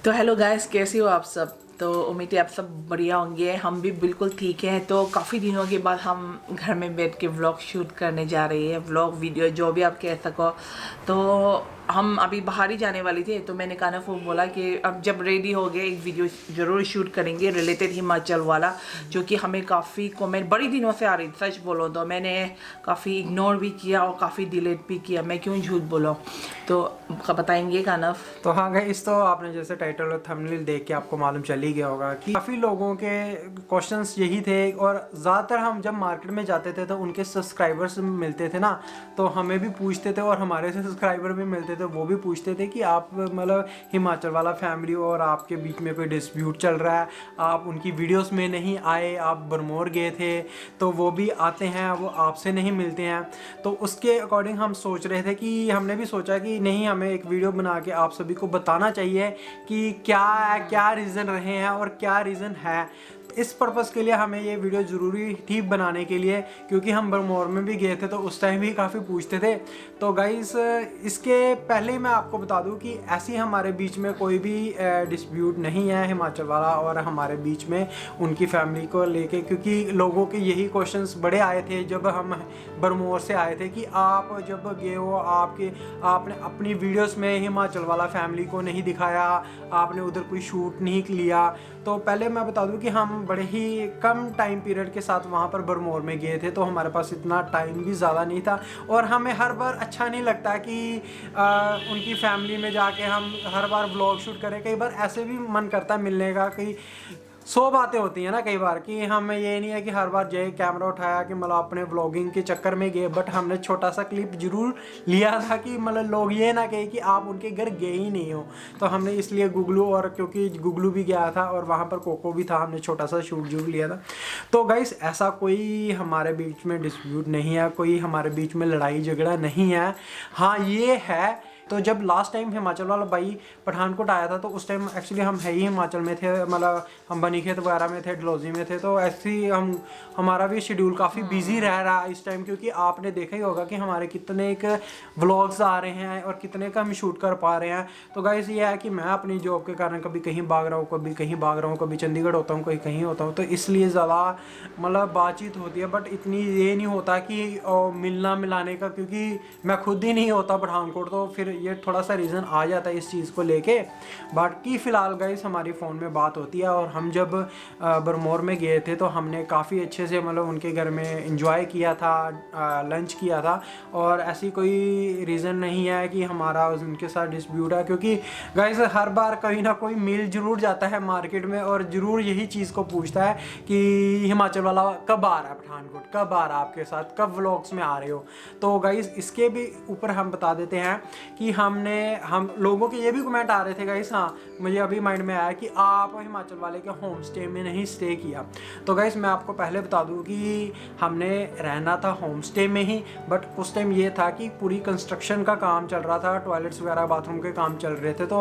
तो hello guys, कैसे हो आप सब। तो उम्मीद है आप सब बढ़िया होंगे। हम भी बिल्कुल ठीक है। तो काफ़ी दिनों के बाद हम घर में बैठ के व्लॉग शूट करने जा रही है, व्लॉग वीडियो जो भी आप कह सको। तो हम अभी बाहर ही जाने वाली थी, तो मैंने कानफ को बोला कि अब जब रेडी हो गए एक वीडियो ज़रूर शूट करेंगे रिलेटेड हिमाचल वाला, जो कि हमें काफ़ी कमेंट बड़ी दिनों से आ रही थी। सच बोलो तो मैंने काफ़ी इग्नोर भी किया और काफ़ी डिलीट भी किया, मैं क्यों झूठ बोलूँ। तो बताएंगे कानफ। तो हाँ गाइस, तो आपने जैसे टाइटल और थंबनेल देख के आपको मालूम चल ही गया होगा कि काफ़ी लोगों के क्वेश्चंस यही थे। और ज़्यादातर हम जब मार्केट में जाते थे तो उनके सब्सक्राइबर्स मिलते थे ना, तो हमें भी पूछते थे और हमारे सब्सक्राइबर भी मिलते थे, वो भी पूछते थे कि आप मतलब हिमाचल वाला फैमिली और आपके बीच में कोई डिस्प्यूट चल रहा है, आप उनकी वीडियोस में नहीं आए, आप बरमोर गए थे तो वो भी आते हैं, वो आपसे नहीं मिलते हैं। तो उसके अकॉर्डिंग हम सोच रहे थे कि हमने भी सोचा कि नहीं, हमें एक वीडियो बना के आप सभी को बताना चाहिए कि क्या क्या रीज़न रहे हैं और क्या रीज़न है। इस पर्पज़ के लिए हमें ये वीडियो ज़रूरी थी बनाने के लिए, क्योंकि हम बरमौर में भी गए थे तो उस टाइम भी काफ़ी पूछते थे। तो गाइस, इसके पहले ही मैं आपको बता दूं कि ऐसी हमारे बीच में कोई भी डिस्प्यूट नहीं है हिमाचल वाला और हमारे बीच में उनकी फैमिली को लेके, क्योंकि लोगों के यही क्वेश्चंस बड़े आए थे जब हम बरमौर से आए थे कि आप जब गए हो आपने अपनी वीडियोस में हिमाचल वाला फैमिली को नहीं दिखाया, आपने उधर कोई शूट नहीं लिया। तो पहले मैं बता दूं कि हम बड़े ही कम टाइम पीरियड के साथ वहाँ पर बरमौर में गए थे, तो हमारे पास इतना टाइम भी ज़्यादा नहीं था और हमें हर बार अच्छा नहीं लगता कि उनकी फैमिली में जाके हम हर बार व्लॉग शूट करें। कई बार ऐसे भी मन करता है मिलने का, कि 100 बातें होती हैं ना कई बार, कि हमें ये नहीं है कि हर बार जय कैमरा उठाया कि मतलब अपने व्लॉगिंग के चक्कर में गए, बट हमने छोटा सा क्लिप जरूर लिया था कि मतलब लोग ये ना कहे कि आप उनके घर गए ही नहीं हो। तो हमने इसलिए गुगलू, और क्योंकि गुगलू भी गया था और वहाँ पर कोको भी था, हमने छोटा सा शूट जरूर लिया था। तो गाइस, ऐसा कोई हमारे बीच में डिस्प्यूट नहीं है, कोई हमारे बीच में लड़ाई झगड़ा नहीं है। हाँ ये है, तो जब लास्ट टाइम हिमाचल वाला भाई पठानकोट आया था तो उस टाइम एक्चुअली हम है ही हिमाचल में थे, मतलब हम बनीखेत वगैरह में थे, डलहौजी में थे। तो ऐसे ही हमारा भी शेड्यूल काफ़ी बिजी रह रहा है इस टाइम, क्योंकि आपने देखा ही होगा कि हमारे कितने एक व्लॉग्स आ रहे हैं और कितने का हम शूट कर पा रहे हैं। तो गाइस, ये है कि मैं अपनी जॉब के कारण कभी कहीं भाग रहा हूँ, कभी कहीं भाग रहा हूँ, कभी चंडीगढ़ होता हूँ, कहीं कहीं होता हूँ, तो इसलिए ज़्यादा मतलब बातचीत होती है। बट इतनी ये नहीं होता कि मिलना मिलाने का, क्योंकि मैं खुद ही नहीं होता पठानकोट, तो फिर ये थोड़ा सा रीज़न आ जाता है इस चीज़ को लेके। बाकी फ़िलहाल गाइस हमारी फ़ोन में बात होती है, और हम जब बरमौर में गए थे तो हमने काफ़ी अच्छे से मतलब उनके घर में इंजॉय किया था, लंच किया था। और ऐसी कोई रीज़न नहीं है कि हमारा उनके साथ डिस्प्यूट है, क्योंकि गाइस हर बार कहीं ना कोई मिल ज़रूर जाता है मार्केट में और ज़रूर यही चीज़ को पूछता है कि हिमाचल वाला कब आ रहा है पठानकोट, कब आ रहा है आपके साथ, कब व्लॉग्स में आ रहे हो। तो गाइस, इसके भी ऊपर हम बता देते हैं कि हम लोगों के ये भी कमेंट आ रहे थे गाइस। हाँ, मुझे अभी माइंड में आया कि आप हिमाचल वाले के होम स्टे में नहीं स्टे किया। तो गाइस, मैं आपको पहले बता दूं कि हमने रहना था होम स्टे में ही, बट उस टाइम ये था कि पूरी कंस्ट्रक्शन का काम चल रहा था, टॉयलेट्स वगैरह बाथरूम के काम चल रहे थे। तो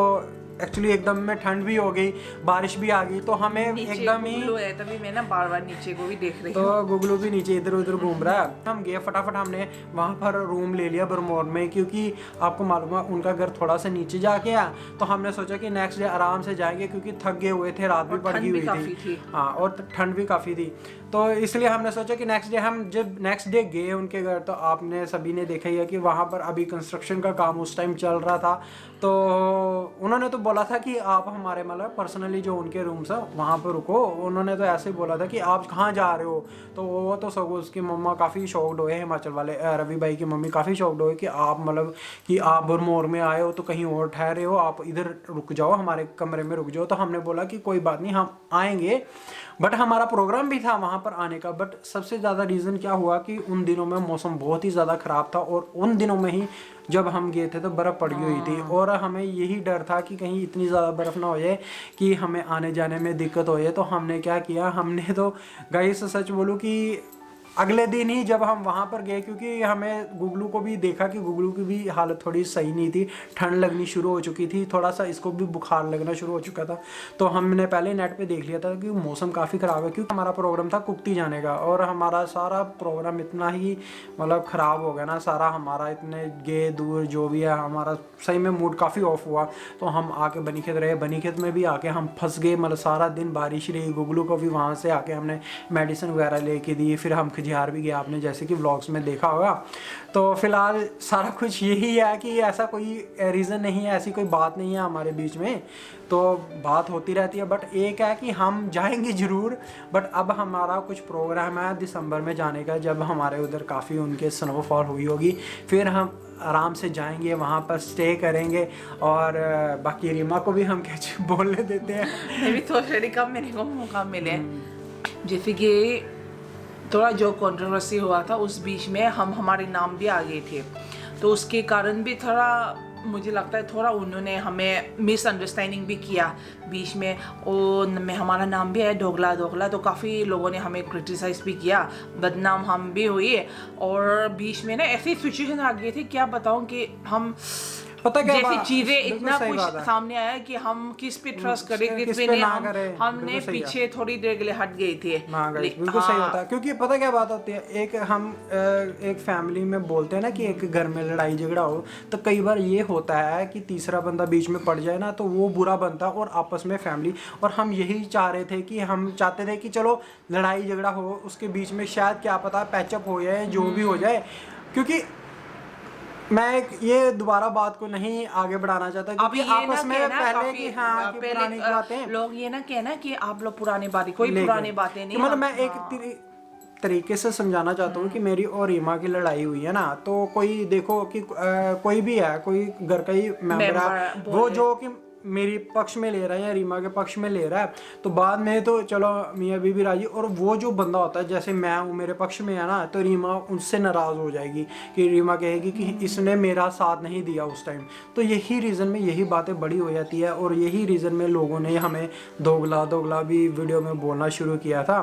एक्चुअली एकदम में ठंड भी हो गई, बारिश भी आ गई, तो हमें एकदम ही है, तभी मैं ना बार बार नीचे को भी देख रही हूँ। तो गुगलू भी नीचे इधर उधर घूम रहा है। हम गए फटाफट, हमने वहाँ पर रूम ले लिया बरमौर में, क्योंकि आपको मालूम है उनका घर थोड़ा सा नीचे जाके है। तो हमने सोचा कि नेक्स्ट डे आराम से जाएंगे, क्योंकि थक गए हुए थे, रात भी पड़ गई हुई थी। हाँ, और ठंड भी काफ़ी थी। तो इसलिए हमने सोचा कि नेक्स्ट डे, हम जब नेक्स्ट डे गए उनके घर, तो आपने सभी ने देखा ही है कि वहाँ पर अभी कंस्ट्रक्शन का काम उस टाइम चल रहा था। तो उन्होंने तो बोला था कि आप हमारे मतलब पर्सनली जो उनके रूम्स है वहाँ पर रुको। उन्होंने तो ऐसे बोला था कि आप कहाँ जा रहे हो। तो वो तो सगों उसकी मम्मा काफ़ी शॉक्ड हुए, हिमाचल वाले रवि भाई की मम्मी काफ़ी शॉक्ड हुए कि आप मतलब कि आप बरमौर में आए हो तो कहीं और ठहरे हो, आप इधर रुक जाओ, हमारे कमरे में रुक जाओ। तो हमने बोला कि कोई बात नहीं, हम आएंगे, बट हमारा प्रोग्राम भी था वहाँ पर आने का। बट सबसे ज़्यादा रीज़न क्या हुआ कि उन दिनों में मौसम बहुत ही ज़्यादा ख़राब था, और उन दिनों में ही जब हम गए थे तो बर्फ़ पड़ी हुई थी, और हमें यही डर था कि कहीं इतनी ज़्यादा बर्फ़ ना हो जाए कि हमें आने जाने में दिक्कत हो जाए। तो हमने क्या किया, हमने तो गाइस सच बोलूँ कि अगले दिन ही जब हम वहाँ पर गए, क्योंकि हमें गुगलू को भी देखा कि गुगलू की भी हालत थोड़ी सही नहीं थी, ठंड लगनी शुरू हो चुकी थी, थोड़ा सा इसको भी बुखार लगना शुरू हो चुका था। तो हमने पहले नेट पे देख लिया था कि मौसम काफ़ी ख़राब है, क्योंकि हमारा प्रोग्राम था कुफ्ती जाने का, और हमारा सारा प्रोग्राम इतना ही मतलब ख़राब हो गया ना सारा हमारा, इतने गे दूर जो भी है, हमारा सही में मूड काफ़ी ऑफ हुआ। तो हम आके बनीखेत रहे, बनीखेत में भी आके हम फंस गए, मतलब सारा दिन बारिश रही। गुगलू को भी वहाँ से आके हमने मेडिसिन वगैरह लेके दी, फिर हम खजियार भी गए, आपने जैसे कि व्लॉग्स में देखा होगा। तो फिलहाल सारा कुछ यही है कि ऐसा कोई रीज़न नहीं है, ऐसी कोई बात नहीं है हमारे बीच में, तो बात होती रहती है। बट एक है कि हम जाएंगे ज़रूर, बट अब हमारा कुछ प्रोग्राम है दिसंबर में जाने का, जब हमारे उधर काफ़ी उनके स्नोफॉल हुई होगी, फिर हम आराम से जाएंगे, वहाँ पर स्टे करेंगे। और बाकी रीमा को भी हम कुछ बोलने देते हैं। मैं भी सोच रही थी कब मेरे को मौका मिले। जैसे कि थोड़ा जो कंट्रोवर्सी हुआ था उस बीच में हमारे नाम भी आ गए थे, तो उसके कारण भी थोड़ा मुझे लगता है थोड़ा उन्होंने हमें मिसअंडरस्टैंडिंग भी किया बीच में, और में हमारा नाम भी है ढोकला ढोकला, तो काफ़ी लोगों ने हमें क्रिटिसाइज़ भी किया, बदनाम हम भी हुए। और बीच में ना ऐसी सिचुएशन आ गई थी, क्या बताऊं कि हम पता क्या जैसी बात, चीजें बिल्कुल इतना सही कुछ बात है। सामने आया कि हम किस पे ट्रस्ट करें किस किस पे पे नहीं, ना करें, हमने बिल्कुल सही है। पीछे थोड़ी देर के लिए हट गए थे। हाँ गाइस, बिल्कुल सही होता है, क्योंकि पता क्या बात होती है, एक हम एक फैमिली में बोलते हैं ना कि एक घर में लड़ाई झगड़ा हो, तो कई बार ये होता है कि तीसरा बंदा बीच में पड़ जाए ना, तो वो बुरा बनता है, और आपस में फैमिली, और हम यही चाह रहे थे कि हम चाहते थे कि चलो लड़ाई झगड़ा हो, उसके बीच में शायद क्या पता पैचअप हो जाए, जो भी हो जाए। क्योंकि मैं ये दोबारा बात को नहीं आगे बढ़ाना चाहता, अब क्योंकि ये आपस ना में कहना पहले की, हाँ, कि पहले पुरानी बातें लोग ये ना कहना कि आप लोग पुरानी बातें, कोई लेकर, पुरानी बातें नहीं, मतलब हम मैं एक तरीके से समझाना चाहता हूँ कि मेरी और रीमा की लड़ाई हुई है ना, तो कोई देखो कि कोई भी है, कोई घर का ही मेंबर है, वो जो कि मेरी पक्ष में ले रहा है या रीमा के पक्ष में ले रहा है, तो बाद में तो चलो मियाँ बीबी राजी, और वो जो बंदा होता है, जैसे मैं हूँ मेरे पक्ष में है ना, तो रीमा उनसे नाराज़ हो जाएगी, कि रीमा कहेगी कि इसने मेरा साथ नहीं दिया उस टाइम। तो यही रीज़न में यही बातें बड़ी हो जाती है, और यही रीज़न में लोगों ने हमें दोगला दोगला भी वीडियो में बोलना शुरू किया था।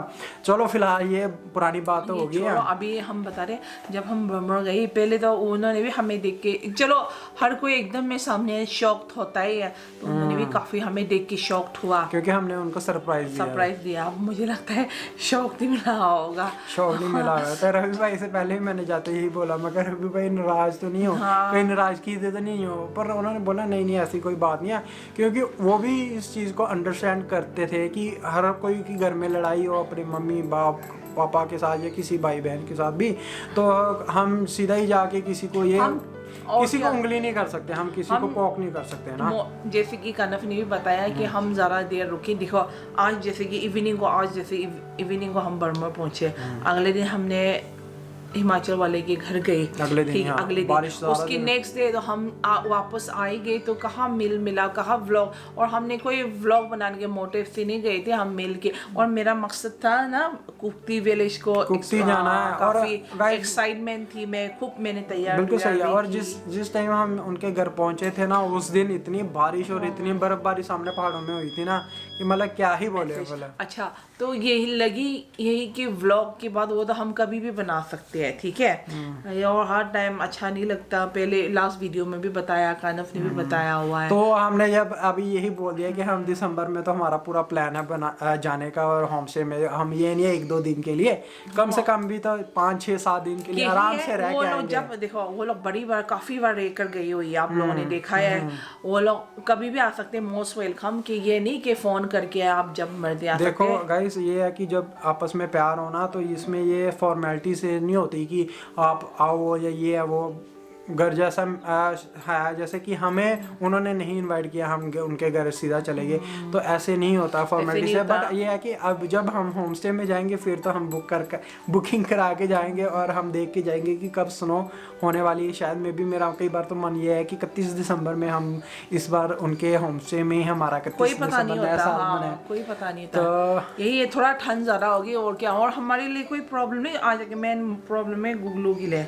चलो फिलहाल ये पुरानी बात तो हो गई है। अभी हम बता रहे, जब हम बर्मा गए पहले तो उन्होंने भी हमें देख के, चलो हर कोई एकदम में सामने शॉक्ड होता ही है, तो उन्होंने भी काफी हमें देख के शॉक्ड हुआ, क्योंकि हमने उनको सरप्राइज दिया। अब मुझे लगता है शौक नहीं मिला होगा, शौक नहीं मिला है। तो रवि भाई से पहले ही मैंने जाते ही बोला, मगर रवि भाई नाराज तो नहीं हो, कहीं नाराज की तो नहीं हो, पर उन्होंने बोला नहीं नहीं ऐसी कोई बात नहीं है, क्योंकि वो भी इस चीज़ को अंडरस्टैंड करते थे कि हर कोई की घर में लड़ाई हो अपने मम्मी बाप पापा के साथ या किसी भाई बहन के साथ भी, तो हम सीधा ही जाके किसी को ये किसी को उंगली नहीं कर सकते, हम किसी को पोक नहीं कर सकते ना। जैसे कि कनफ ने भी बताया कि हम ज़रा देर रुके, देखो आज जैसे कि इवनिंग को हम बर्मा पहुंचे, अगले दिन हमने हिमाचल वाले के घर गए, अगले दिन उसके नेक्स्ट डे तो हम वापस आए गए, तो कहाँ मिल मिला, कहाँ व्लॉग, और हमने कोई व्लॉग बनाने के मोटिव से नहीं गए थे, हम मिल के, और मेरा मकसद था ना कुफ्ती विलेज को जाना है, काफी एक्साइटमेंट थी, मैंने तैयार, बिल्कुल सही है। और जिस टाइम हम उनके घर पहुंचे थे ना, उस दिन इतनी बारिश और इतनी बर्फबारी सामने पहाड़ों में हुई थी ना, कि मतलब क्या ही बोले। अच्छा, तो यही कि व्लॉग के बाद वो तो हम कभी भी बना सकते हैं, ठीक है, और हर टाइम अच्छा नहीं लगता, पहले लास्ट वीडियो में भी बताया, कानफ ने भी बताया हुआ है। तो हमने जब अभी यही बोल दिया कि हम दिसंबर में, तो हमारा पूरा प्लान है जाने का, और होम स्टे में हम ये नहीं है 1-2 दिन के लिए, कम से कम भी तो 5-6-7 दिन के लिए आराम से रह के आएंगे। जब देखो वो लोग काफी बार रहकर गई हुई है, आप लोगों ने देखा है, वो लोग कभी भी आ सकते हैं, मोस्ट वेलकम, कि ये नहीं कि फोन करके आप जब मर्जी आ सकते। देखो गाइस, ये है कि जब आपस में प्यार होना, तो इसमें ये फॉर्मेलिटी से नहीं होती कि आप आओ या ये है वो, घर जैसा है, जैसे कि हमें उन्होंने नहीं इनवाइट किया, हम उनके घर सीधा चले गए, तो ऐसे नहीं होता फॉर्मेलिटी से। बट ये है कि अब जब हम होम स्टे में जाएंगे, फिर तो हम बुकिंग करा के जाएंगे, और हम देख के जाएंगे कि कब स्नो होने वाली है। शायद में भी मेरा कई बार तो मन ये है कि 31 दिसंबर में हम इस बार उनके होम स्टे में ही हमारा 31 दिसंबर नया साल मनाए। कोई पता नहीं होता, यही है थोड़ा ठंड ज़्यादा होगी और क्या, और हमारे लिए कोई प्रॉब्लम नहीं, आज मेन प्रॉब्लम है गुगलू के लिए,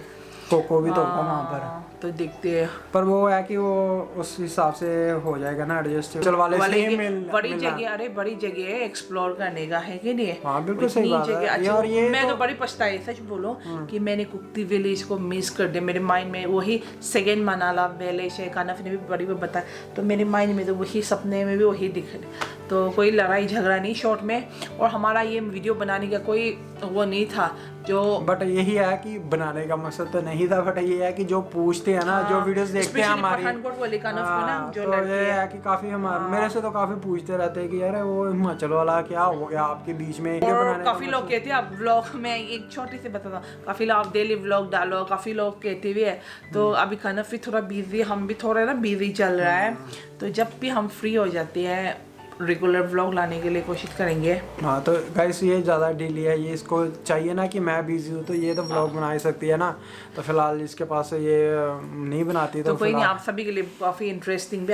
कोको भी तो होगा वहाँ पर। तो देखते हैं। पर वो है कि वो उस हिसाब से हो जाएगा ना एडजस्ट, चल वाले से ही बड़ी जगह, अरे बड़ी जगह है, एक्सप्लोर करने का है कि नहीं? हाँ बिल्कुल सही बात है। अच्छा, और ये मैं तो बड़ी पछताई, सच बोलो कि मैंने कुक्ति विलेज को मिस कर दिया। मेरे माइंड में वही सेकेंड मनाला विलेज है, कानफ ने भी बड़ी बार बताया, तो मेरे माइंड में तो वही, सपने में भी वही दिख रहे। तो कोई लड़ाई झगड़ा नहीं शॉर्ट में, और हमारा ये वीडियो बनाने का कोई वो नहीं था जो, बट यही है कि बनाने का मकसद तो नहीं था, बट ये है कि जो पूछते हैं ना, जो वीडियोस देखते हैं हमारी, पठानकोट वाले कानफ को ना, जो तो ये है कि काफी मेरे से तो काफी पूछते रहते हैं कि यार वो हिमाचल वाला क्या हो गया आपके बीच में, और काफी लोग कहते हैं आप व्लॉग में, एक छोटी सी बताता हूँ, काफी लोग आप डेली व्लॉग डालो, काफी लोग कहते भी है। तो अभी कानफ भी थोड़ा बिजी, हम भी थोड़ा ना बिजी चल रहा है, तो जब भी हम फ्री हो जाते हैं रेगुलर व्लॉग लाने के लिए कोशिश करेंगे। हाँ तो गाइस ये ज़्यादा डिले है, ये इसको चाहिए ना कि मैं बिजी हूँ तो ये तो व्लॉग बना ही सकती है ना, तो फिलहाल इसके पास ये नहीं बनाती, तो कोई नहीं, आप सभी के लिए काफ़ी इंटरेस्टिंग भी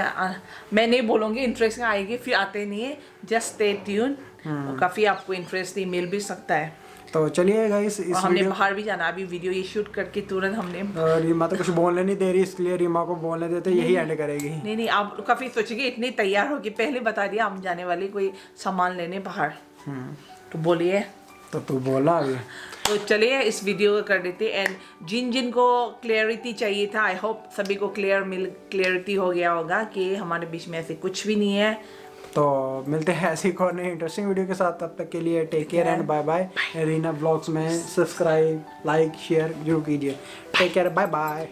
मैं नहीं बोलूँगी इंटरेस्टिंग आएगी, फिर आते नहीं है, जस्ट स्टे ट्यून, काफ़ी आपको इंटरेस्टिंग मिल भी सकता है। तो चलिए गाइस, इस हमने बाहर भी जाना, अभी वीडियो ये शूट करके तुरंत हमने, रीमा तो कुछ बोलने नहीं दे रही, इसलिए रीमा को बोलने देते, यही एंड करेगी। नहीं, आप काफ़ी सोचेंगे, इतनी तैयार होगी, पहले बता दिया हम जाने वाले कोई सामान लेने बाहर। तो बोलिए, तो तू बोला अभी। तो चलिए इस वीडियो को कर देते। एंड जिन को क्लियरिटी चाहिए था, आई होप सभी को क्लियरिटी हो गया होगा कि हमारे बीच में ऐसे कुछ भी नहीं है। तो मिलते हैं ऐसी एक और नई इंटरेस्टिंग वीडियो के साथ, तब तक के लिए take care and bye bye. Reena blogs में सब्सक्राइब, लाइक, शेयर जरूर कीजिए। Take care, bye bye.